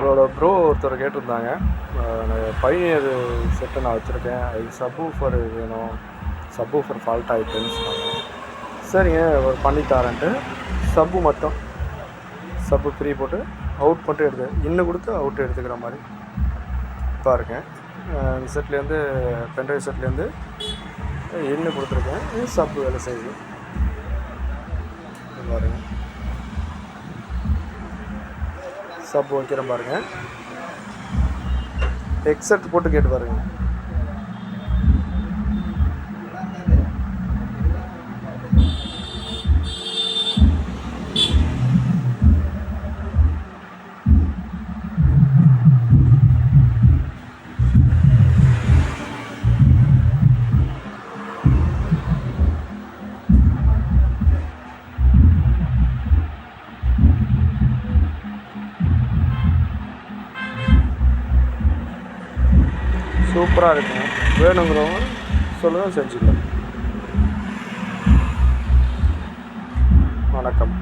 உங்களோட ப்ரோ ஒருத்தர் கேட்டிருந்தாங்க. பைனியர் செட்டு நான் வச்சுருக்கேன், அதுக்கு சப்வூஃபர் வேணும், சப்வூஃபர் ஃபால்ட் ஆகிட்டுன்னு சொன்னாங்க. சரிங்க, ஒரு பண்ணித்தாரன்ட்டு சப்பு ஃப்ரீ போட்டு அவுட் மட்டும் இன்னும் கொடுத்து அவுட் எடுத்துக்கிற மாதிரி பாருங்கள். இந்த செட்லேருந்து பென்ட்ரைவ் செட்லேருந்து இன்னும் கொடுத்துருக்கேன், சப்பு வேலை செய்யுது பாருங்கள். சப்பு வைக்கிற பாருங்கள், எக்ஸெட் போட்டு கேட்டு பாருங்கள். சூப்பராக இருக்குங்க. வேணுங்கிறவங்க சொல்லுங்கள், செஞ்சுக்கலாம். வணக்கம்.